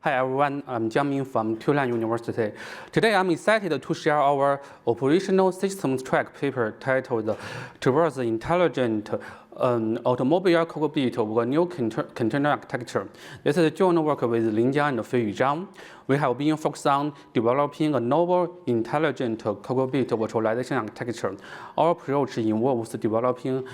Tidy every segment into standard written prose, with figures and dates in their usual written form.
Hi everyone, I'm Jiang from Tulane University. Today I'm excited to share our operational systems track paper titled Towards the Intelligent Automobile Cockpit of a New Container Architecture. This is a joint work with Jiang and Feiyu Zhang. We have been focused on developing a novel, intelligent cockpit virtualization architecture. Our approach involves developing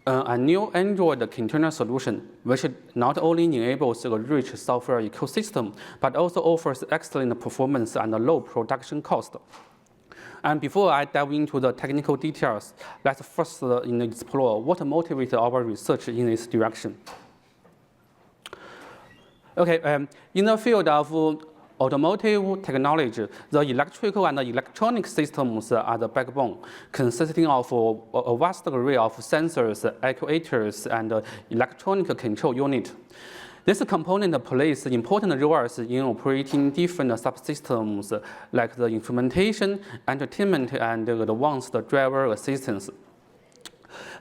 a new Android container solution, which not only enables a rich software ecosystem, but also offers excellent performance and a low production cost. And before I dive into the technical details, let's first explore what motivates our research in this direction. Okay, in the field of automotive technology, the electrical and electronic systems are the backbone, consisting of a vast array of sensors, actuators, and electronic control units. This component plays important roles in operating different subsystems like the instrumentation, entertainment, and advanced driver assistance.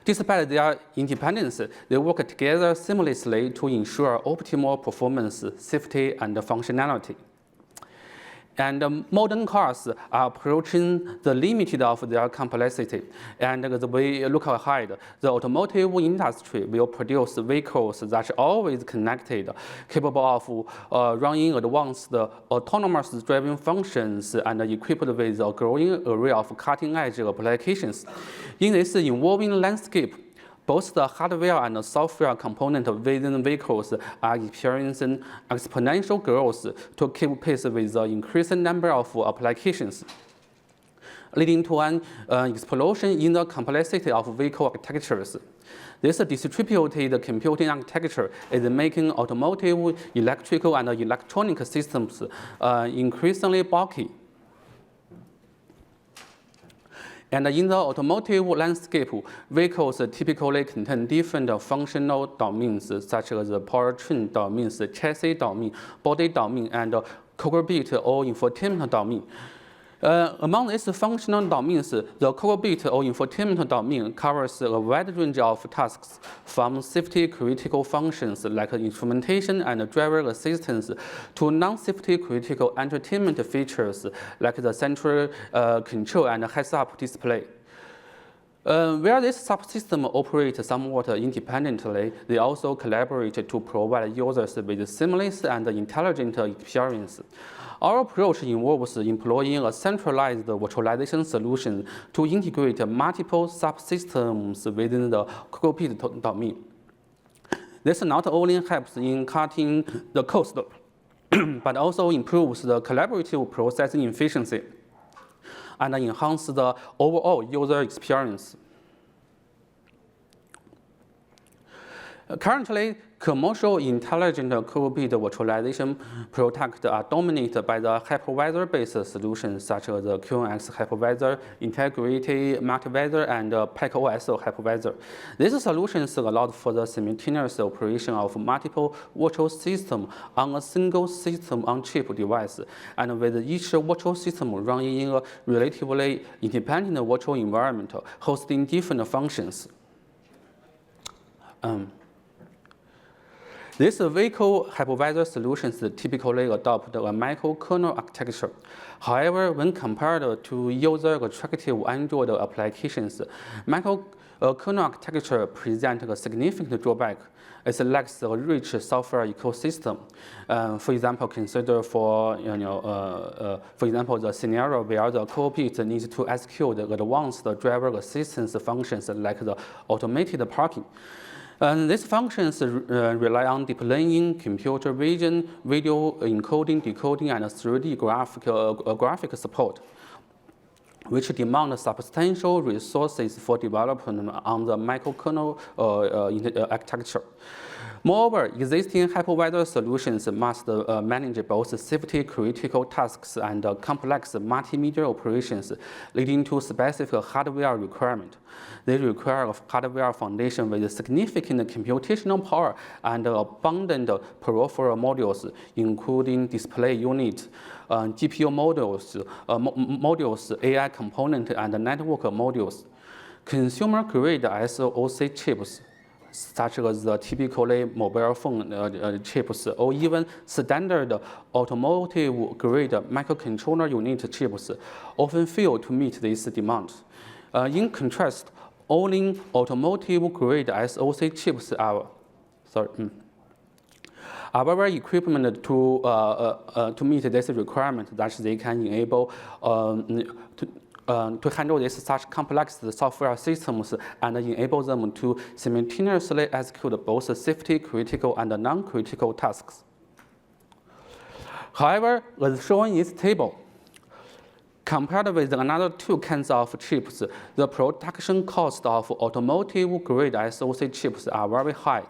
Despite their independence, they work together seamlessly to ensure optimal performance, safety, and functionality. And modern cars are approaching the limit of their complexity. And as we look ahead, the automotive industry will produce vehicles that are always connected, capable of running advanced autonomous driving functions and equipped with a growing array of cutting-edge applications. In this evolving landscape, both the hardware and the software component within vehicles are experiencing exponential growth to keep pace with the increasing number of applications, leading to an explosion in the complexity of vehicle architectures. This distributed computing architecture is making automotive, electrical, and electronic systems increasingly bulky. And in the automotive landscape, vehicles typically contain different functional domains, such as the powertrain domains, chassis domain, body domain, and cockpit or infotainment domain. Among these functional domains, the cockpit or infotainment domain covers a wide range of tasks, from safety-critical functions like instrumentation and driver assistance to non-safety critical entertainment features like the central control and heads-up display. Where this subsystem operates somewhat independently, they also collaborate to provide users with seamless and intelligent experience. Our approach involves employing a centralized virtualization solution to integrate multiple subsystems within the cockpit domain. This not only helps in cutting the cost, but also improves the collaborative processing efficiency and enhances the overall user experience. Currently, commercial intelligent cockpit virtualization products are dominated by the hypervisor-based solutions such as the QNX hypervisor, integrated multivisor, and PackOS hypervisor. These solutions allow for the simultaneous operation of multiple virtual systems on a single system-on-chip device, and with each virtual system running in a relatively independent virtual environment, hosting different functions. These vehicle hypervisor solutions typically adopt a microkernel architecture. However, when compared to user-attractive Android applications, microkernel architecture presents a significant drawback. It lacks a rich software ecosystem. For example, consider for example the scenario where the cockpit needs to execute advanced driver assistance functions like the automated parking. These functions rely on deep learning, computer vision, video encoding, decoding, and 3D graphic support, which demand substantial resources for development on the microkernel architecture. Moreover, existing hypervisor solutions must manage both safety-critical tasks and complex multimedia operations, leading to specific hardware requirements. They require a hardware foundation with significant computational power and abundant peripheral modules, including display units, GPU modules, AI component, and network modules. Consumer-grade SoC chips such as the typically mobile phone chips, or even standard automotive-grade microcontroller unit chips, often fail to meet this demand. In contrast, only automotive-grade SoC chips are well equipped to meet this requirement, that they can enable to handle this such complex software systems and enable them to simultaneously execute both safety-critical and non-critical tasks. However, as shown in this table, compared with another two kinds of chips, the production cost of automotive-grade SoC chips are very high,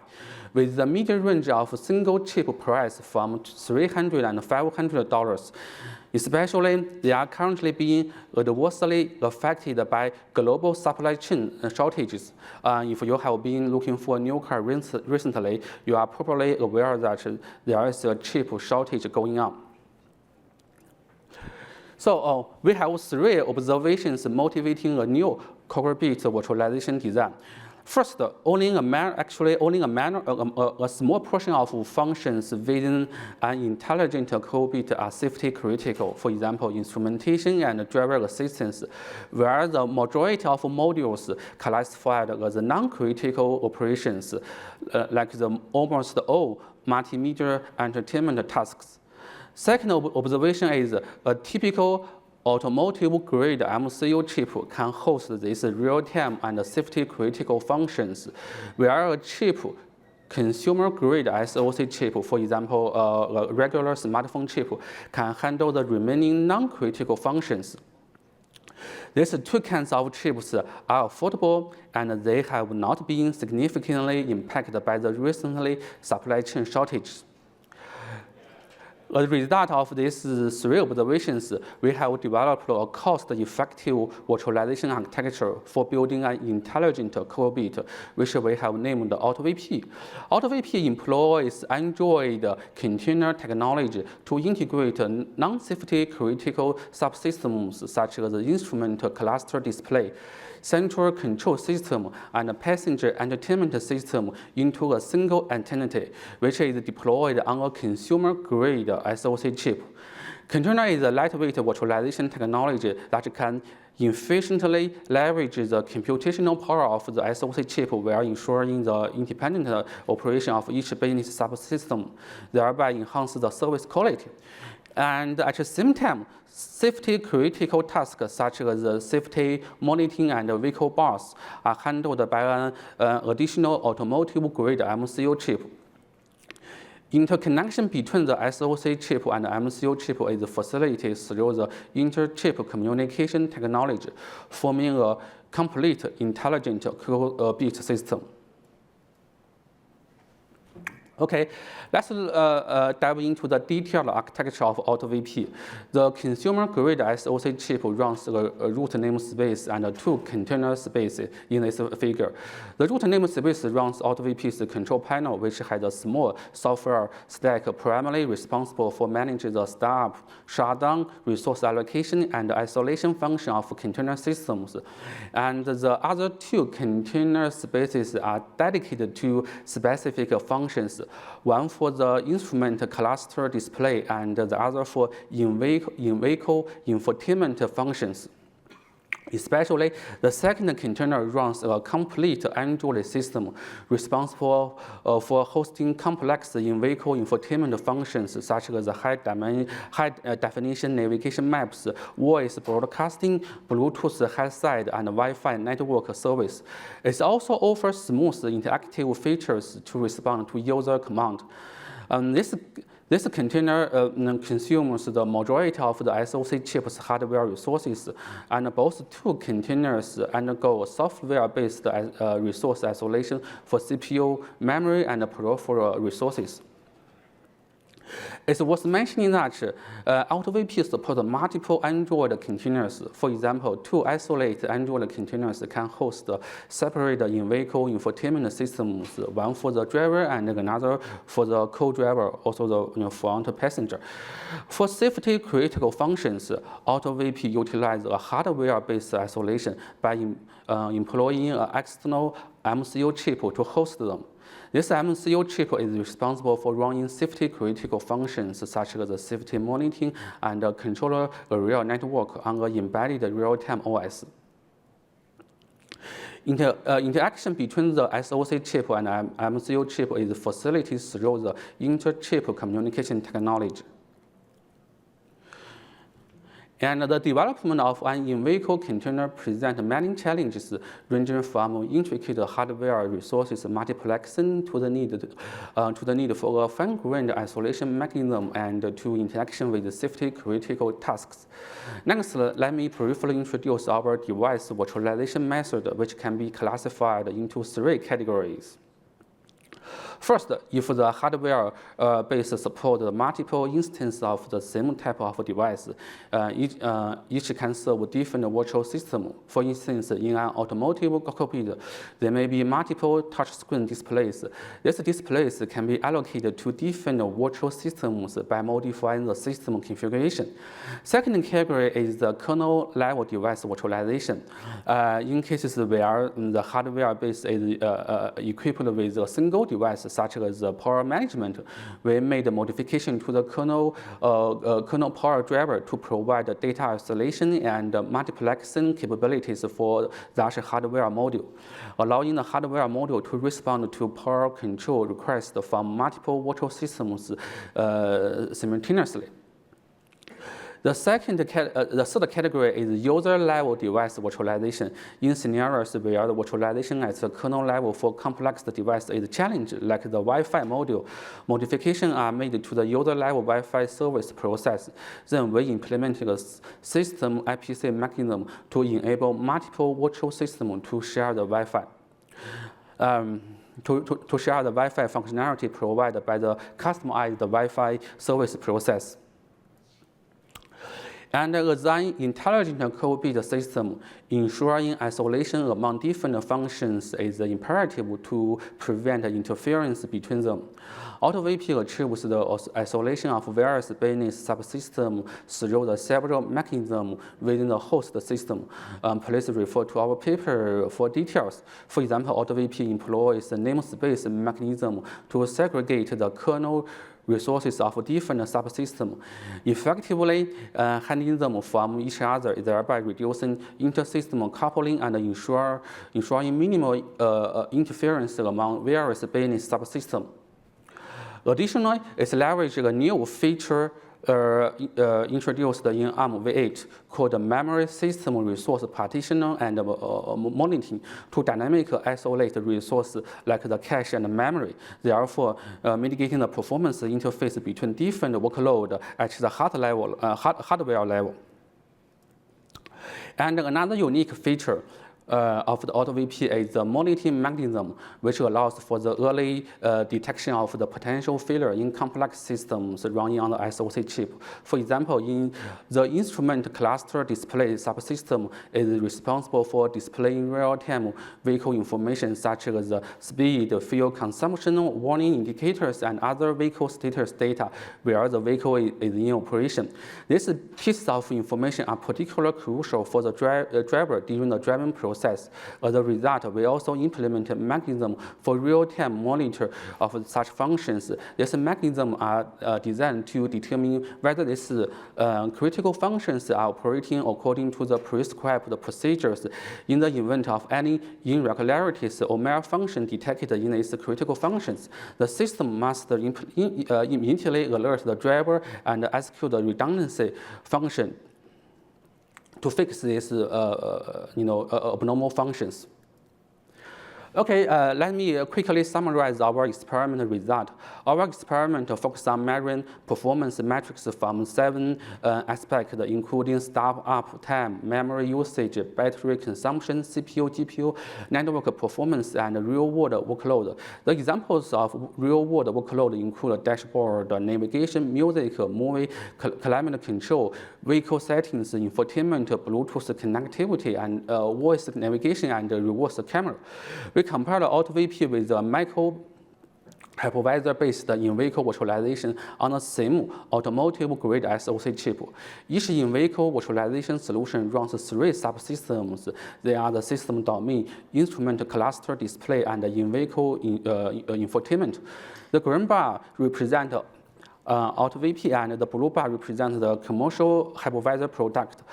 with the median range of single chip price from $300 and $500. Especially, they are currently being adversely affected by global supply chain shortages. If you have been looking for a new car recently, you are probably aware that there is a chip shortage going on. So we have three observations motivating a new cockpit virtualization design. First, only a small portion of functions within an intelligent cockpit are safety critical. For example, instrumentation and driver assistance, where the majority of modules classified as non-critical operations, like almost all multimedia entertainment tasks. Second observation is a typical automotive-grade MCU chip can host these real-time and safety-critical functions, where a cheap consumer-grade SoC chip, for example, a regular smartphone chip, can handle the remaining non-critical functions. These two kinds of chips are affordable, and they have not been significantly impacted by the recent supply chain shortages. As a result of these three observations, we have developed a cost-effective virtualization architecture for building an intelligent cockpit, which we have named AutoVP. AutoVP employs Android container technology to integrate non-safety critical subsystems such as the instrument cluster display, central control system, and passenger entertainment system into a single entity, which is deployed on a consumer-grade SoC chip. Container is a lightweight virtualization technology that can efficiently leverage the computational power of the SoC chip while ensuring the independent operation of each business subsystem, thereby enhance the service quality. And at the same time, safety-critical tasks such as safety monitoring and vehicle bars are handled by an additional automotive-grade MCU chip. Interconnection between the SoC chip and the MCU chip is facilitated through the inter-chip communication technology, forming a complete intelligent cockpit system. Okay, let's dive into the detailed architecture of AutoVP. The consumer-grade SoC chip runs a root namespace and two container spaces in this figure. The root namespace runs AutoVP's control panel, which has a small software stack primarily responsible for managing the startup, shutdown, resource allocation, and isolation function of container systems. And the other two container spaces are dedicated to specific functions, one for the instrument cluster display and the other for in-vehicle infotainment functions. Especially, the second container runs a complete Android system responsible for hosting complex in-vehicle infotainment functions such as high-definition navigation maps, voice broadcasting, Bluetooth headset, and Wi-Fi network service. It also offers smooth interactive features to respond to user command. This container consumes the majority of the SoC chip's hardware resources, and both two containers undergo software-based resource isolation for CPU, memory, and peripheral resources. It's worth mentioning that AutoVP supports multiple Android containers. For example, two isolated Android containers can host separate in-vehicle infotainment systems, one for the driver and another for the co-driver, also the front passenger. For safety-critical functions, AutoVP utilizes a hardware-based isolation by employing an external MCU chip to host them. This MCU chip is responsible for running safety-critical functions such as the safety monitoring and controller area network on an embedded real-time OS. Interaction between the SoC chip and MCU chip is facilitated through the inter-chip communication technology. And the development of an in-vehicle container presents many challenges, ranging from intricate hardware resources multiplexing to the need for a fine-grained isolation mechanism and to interaction with safety-critical tasks. Next, let me briefly introduce our device virtualization method, which can be classified into 3 categories. First, if the hardware base supports multiple instances of the same type of device, each can serve different virtual systems. For instance, in an automotive cockpit, there may be multiple touchscreen displays. These displays can be allocated to different virtual systems by modifying the system configuration. Second category is the kernel-level device virtualization. In cases where the hardware base is equipped with a single device, such as power management, we made modification to the kernel power driver to provide data isolation and multiplexing capabilities for such hardware module, allowing the hardware module to respond to power control requests from multiple virtual systems simultaneously. The third category is user-level device virtualization. In scenarios where the virtualization at the kernel level for complex devices is challenged, like the Wi-Fi module, modifications are made to the user-level Wi-Fi service process. Then we implement a system IPC mechanism to enable multiple virtual systems to share the Wi-Fi. To share the Wi-Fi functionality provided by the customized Wi-Fi service process. And design intelligent cockpit system, ensuring isolation among different functions is imperative to prevent interference between them. AutoVP achieves the isolation of various business subsystems through the several mechanisms within the host system. Please refer to our paper for details. For example, AutoVP employs a namespace mechanism to segregate the kernel resources of different subsystems, effectively handling them from each other, thereby reducing inter-system coupling and ensuring minimal interference among various business subsystems. Additionally, it leverages a new feature introduced in ARM v8 called memory system resource partitioning and monitoring to dynamically isolate resources like the cache and memory, therefore mitigating the performance interface between different workloads at the hardware level. And another unique feature of the AutoVP is the monitoring mechanism, which allows for the early detection of the potential failure in complex systems running on the SoC chip. For example, in the instrument cluster display subsystem is responsible for displaying real-time vehicle information such as the speed, fuel consumption, warning indicators, and other vehicle status data where the vehicle is in operation. These pieces of information are particularly crucial for the driver during the driving process. As a result, we also implement a mechanism for real-time monitor of such functions. These mechanisms are designed to determine whether these critical functions are operating according to the prescribed procedures. In the event of any irregularities or malfunction detected in these critical functions, the system must immediately alert the driver and execute the redundancy function to fix these abnormal functions. Okay, let me quickly summarize our experiment result. Our experiment focused on measuring performance metrics from 7 aspects, including startup time, memory usage, battery consumption, CPU, GPU, network performance, and real-world workload. The examples of real-world workload include dashboard, navigation, music, movie, climate control, vehicle settings, infotainment, Bluetooth connectivity, and voice navigation and reverse camera. We compared AutoVP with a hypervisor-based in-vehicle virtualization on the same automotive-grade SoC chip. Each in-vehicle virtualization solution runs 3 subsystems. They are the system domain, instrument cluster display, and in-vehicle infotainment. The green bar represents AutoVP, and the blue bar represents the commercial hypervisor product.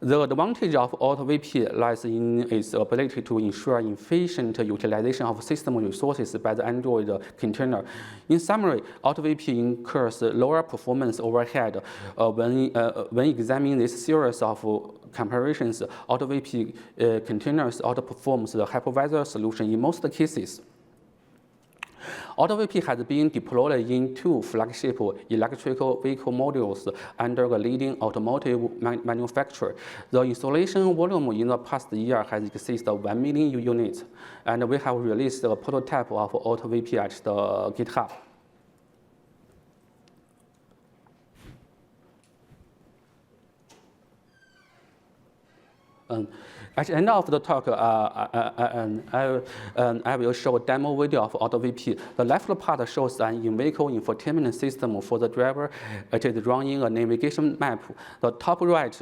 The advantage of AutoVP lies in its ability to ensure efficient utilization of system resources by the Android container. In summary, AutoVP incurs lower performance overhead. When examining this series of comparisons, AutoVP containers outperforms the hypervisor solution in most cases. AutoVP has been deployed in 2 flagship electrical vehicle models under the leading automotive manufacturer. The installation volume in the past year has exceeded 1 million units, and we have released a prototype of AutoVP at the GitHub. At the end of the talk, I will show a demo video of AutoVP. The left part shows an in-vehicle infotainment system for the driver. It is running a navigation map. The top right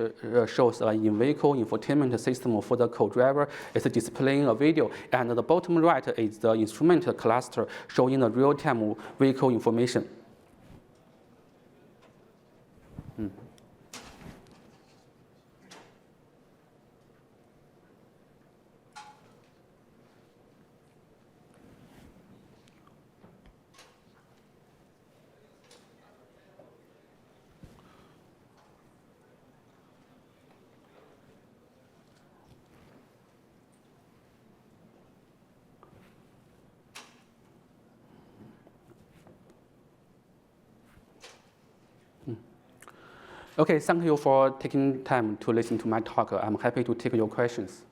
shows an in-vehicle infotainment system for the co-driver. It's displaying a video. And the bottom right is the instrument cluster showing the real-time vehicle information. Okay, thank you for taking time to listen to my talk. I'm happy to take your questions.